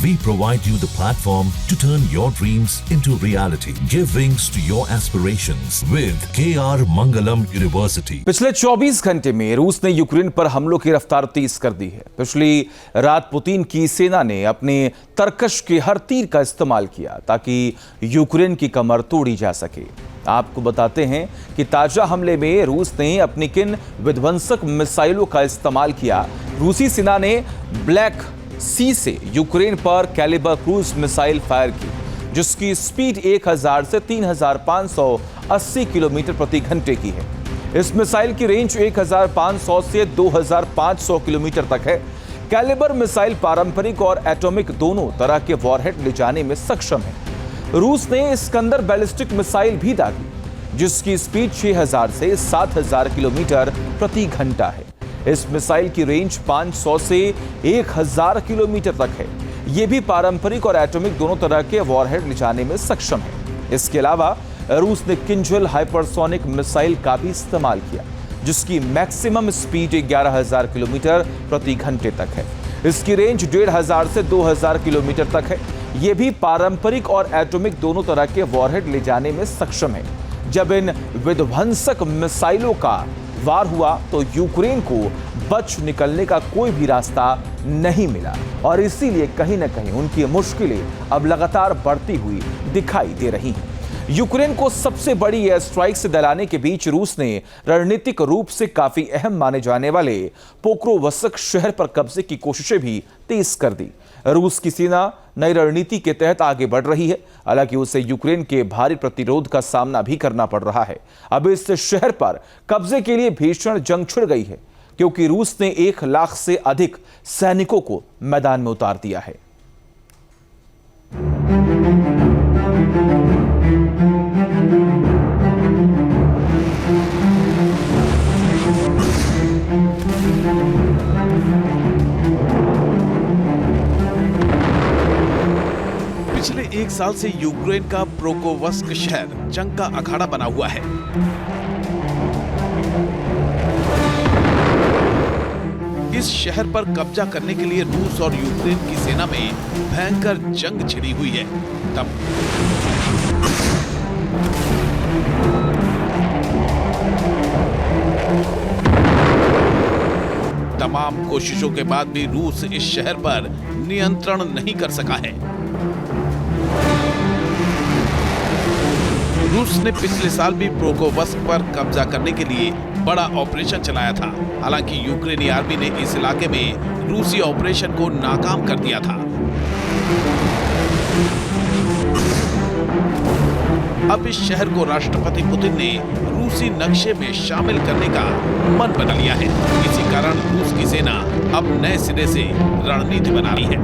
We provide you the platform to turn your dreams into reality. Give wings to your aspirations with KR Mangalam University. पिछले 24 घंटे में रूस ने Ukraine पर हमलों की रफ्तार तेज कर दी है। पिछली रात पुतिन की सेना ने अपने तरकश के हर तीर का इस्तेमाल किया ताकि यूक्रेन की कमर तोड़ी जा सके। आपको बताते हैं कि ताजा हमले में रूस ने अपनी किन विध्वंसक मिसाइलों का इस्तेमाल किया। रूसी सेना ने ब्लैक सी से यूक्रेन पर कैलिबर क्रूज मिसाइल फायर की, जिसकी स्पीड 1000 से 3580 किलोमीटर प्रति घंटे की है। इस मिसाइल की रेंज 1500 से 2500 किलोमीटर तक है। कैलिबर मिसाइल पारंपरिक और एटॉमिक दोनों तरह के वॉरहेड ले जाने में सक्षम है। रूस ने इस्कंदर बैलिस्टिक मिसाइल भी दागी, जिसकी स्पीड 6000 से 7000 किलोमीटर प्रति घंटा है। इस मिसाइल की रेंज 500 से 1000 किलोमीटर तक है। यह भी पारंपरिक और एटॉमिक दोनों तरह के वॉरहेड ले जाने में सक्षम है। इसके अलावा रूस ने किंजल हाइपरसोनिक मिसाइल का भी इस्तेमाल किया, जिसकी मैक्सिमम स्पीड 11000 किलोमीटर प्रति घंटे तक है। इसकी रेंज 1500 से 2000 किलोमीटर तक है। यह भी पारंपरिक और एटॉमिक दोनों तरह के वॉरहेड ले जाने में सक्षम है। जब इन विध्वंसक मिसाइलों का वार हुआ तो यूक्रेन को बच निकलने का कोई भी रास्ता नहीं मिला और इसीलिए कहीं ना कहीं उनकी मुश्किलें अब लगातार बढ़ती हुई दिखाई दे रही हैं। यूक्रेन को सबसे बड़ी एयर स्ट्राइक से दलाने के बीच रूस ने रणनीतिक रूप से काफी अहम माने जाने वाले पोक्रोवस्क शहर पर कब्जे की कोशिशें भी तेज कर दी। रूस की सेना नई रणनीति के तहत आगे बढ़ रही है। हालांकि उसे यूक्रेन के भारी प्रतिरोध का सामना भी करना पड़ रहा है। अब इस शहर पर कब्जे के लिए भीषण जंग छिड़ गई है, क्योंकि रूस ने 1 लाख से अधिक सैनिकों को मैदान में उतार दिया है। पिछले 1 साल से यूक्रेन का पोक्रोवस्क शहर जंग का अखाड़ा बना हुआ है। इस शहर पर कब्जा करने के लिए रूस और यूक्रेन की सेना में भयंकर जंग छिड़ी हुई है। तमाम कोशिशों के बाद भी रूस इस शहर पर नियंत्रण नहीं कर सका है। रूस ने पिछले साल भी पोक्रोवस्क पर कब्जा करने के लिए बड़ा ऑपरेशन चलाया था। हालांकि यूक्रेनी आर्मी ने इस इलाके में रूसी ऑपरेशन को नाकाम कर दिया था। अब इस शहर को राष्ट्रपति पुतिन ने रूसी नक्शे में शामिल करने का मन बना लिया है। इसी कारण रूस की सेना अब नए सिरे से रणनीति बना रही है।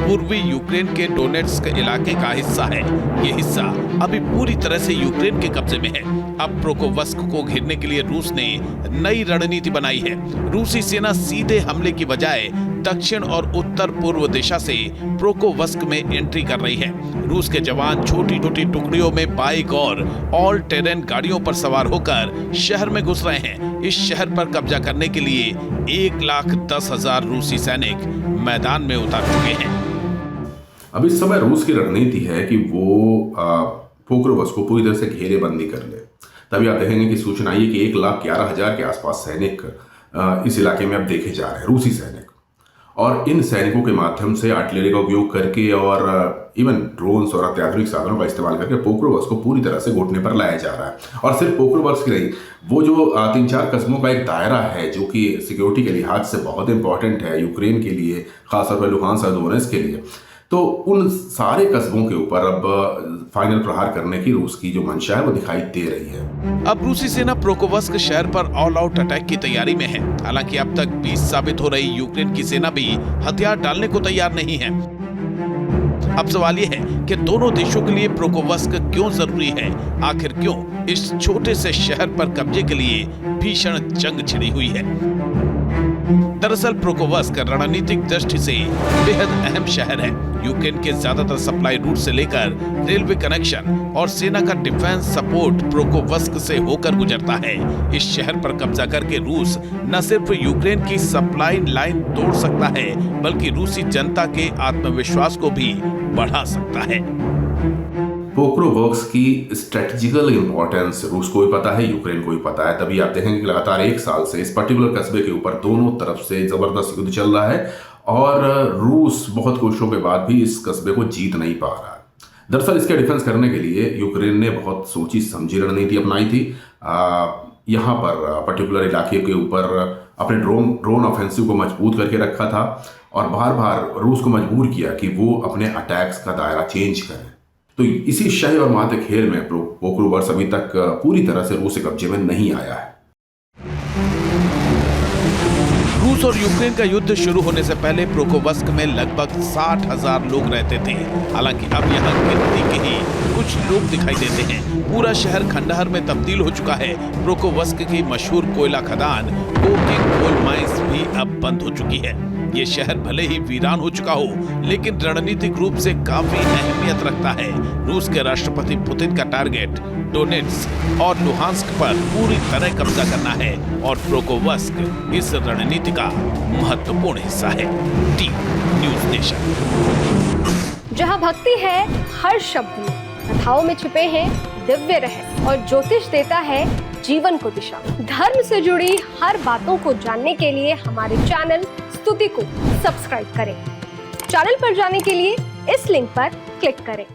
पूर्वी यूक्रेन के डोनेट्स्क इलाके का हिस्सा है। ये हिस्सा अभी पूरी तरह से यूक्रेन के कब्जे में है। अब पोक्रोवस्क को घेरने के लिए रूस ने नई रणनीति बनाई है। रूसी सेना सीधे हमले की बजाय दक्षिण और उत्तर पूर्व दिशा से पोक्रोवस्क में एंट्री कर रही है। रूस के जवान छोटी छोटी टुकड़ियों में बाइक और ऑल टेरेन गाड़ियों पर सवार होकर शहर में घुस रहे हैं। इस शहर पर कब्जा करने के लिए 1,10,000 रूसी सैनिक मैदान में उतर चुके हैं। अब इस समय रूस की रणनीति है कि वो पोक्रोवस्क को पूरी तरह से घेरेबंदी कर ले। तभी आप देखेंगे कि सूचना आई कि 1,11,000 के आसपास सैनिक इस इलाके में अब देखे जा रहे हैं, रूसी सैनिक। और इन सैनिकों के माध्यम से आर्टिलरी का उपयोग करके और इवन ड्रोन्स और अत्याधुनिक साधनों का इस्तेमाल करके पोक्रोवस्क को पूरी तरह से घुटने पर लाया जा रहा है। और सिर्फ पोक्रोवस्क ही नहीं, वो जो 3-4 कस्बों का एक दायरा है जो कि सिक्योरिटी के लिहाज से बहुत इंपॉर्टेंट है यूक्रेन के लिए, खासतौर पर लुहांस्क और डोनेट्स्क के लिए, तो उन सारे कस्बों के ऊपर अब फाइनल प्रहार करने की रूस की जो मंशा है वो दिखाई दे रही है। अब रूसी सेना पोक्रोवस्क शहर पर ऑल आउट अटैक की तैयारी में है। हालांकि अब तक 20 साबित हो रही यूक्रेन की सेना भी हथियार डालने को तैयार नहीं है। अब सवाल ये है कि दोनों देशों के लिए पोक्रोवस्क क्यों जरूरी है? आखिर क्यों इस छोटे से शहर पर कब्जे के लिए भीषण जंग छिड़ी हुई है? दरअसल प्रोकोवस्क रणनीतिक दृष्टि से बेहद अहम शहर है। यूक्रेन के ज्यादातर सप्लाई रूट से लेकर रेलवे कनेक्शन और सेना का डिफेंस सपोर्ट प्रोकोवस्क से होकर गुजरता है। इस शहर पर कब्जा करके रूस न सिर्फ यूक्रेन की सप्लाई लाइन तोड़ सकता है, बल्कि रूसी जनता के आत्मविश्वास को भी बढ़ा सकता है। पोक्रोवस्क की स्ट्रेटेजिकल इंपॉर्टेंस रूस को भी पता है, यूक्रेन को भी पता है। तभी आप देखेंगे कि लगातार 1 साल से इस पर्टिकुलर कस्बे के ऊपर दोनों तरफ से जबरदस्त युद्ध चल रहा है और रूस बहुत कोशिशों के बाद भी इस कस्बे को जीत नहीं पा रहा है। दरअसल इसके डिफेंस करने के लिए यूक्रेन ने बहुत सोची समझी रणनीति अपनाई थी। यहाँ पर पर्टिकुलर इलाके के ऊपर अपने ड्रोन ऑफेंसिव को मजबूत करके रखा था और बार बार रूस को मजबूर किया कि वो अपने अटैक्स का दायरा चेंज करें। तो इसी शह और मात खेल में पोक्रोवस्क अभी तक पूरी तरह से रूस के कब्जे में नहीं आया है। रूस और यूक्रेन का युद्ध शुरू होने से पहले पोक्रोवस्क में लगभग 60,000 लोग रहते थे। हालांकि अब यहाँ गिनती के ही कुछ लोग दिखाई देते हैं। पूरा शहर खंडहर में तब्दील हो चुका है। पोक्रोवस्क की मशहूर कोयला खदान कोकिंग कोल माइंस भी अब बंद हो चुकी है। ये शहर भले ही वीरान हो चुका हो, लेकिन रणनीतिक रूप से काफी अहमियत रखता है। रूस के राष्ट्रपति पुतिन का टारगेट डोनेट्स्क और लुहांस्क पर पूरी तरह कब्जा करना है और पोक्रोवस्क इस रणनीति का महत्वपूर्ण हिस्सा है। T news nation. जहां भक्ति है हर शब्द में, कथाओं में छुपे हैं दिव्य रहस्य और ज्योतिष देता है जीवन को दिशा। धर्म से जुड़ी हर बातों को जानने के लिए हमारे चैनल स्तुति को सब्सक्राइब करें। चैनल पर जाने के लिए इस लिंक पर क्लिक करें।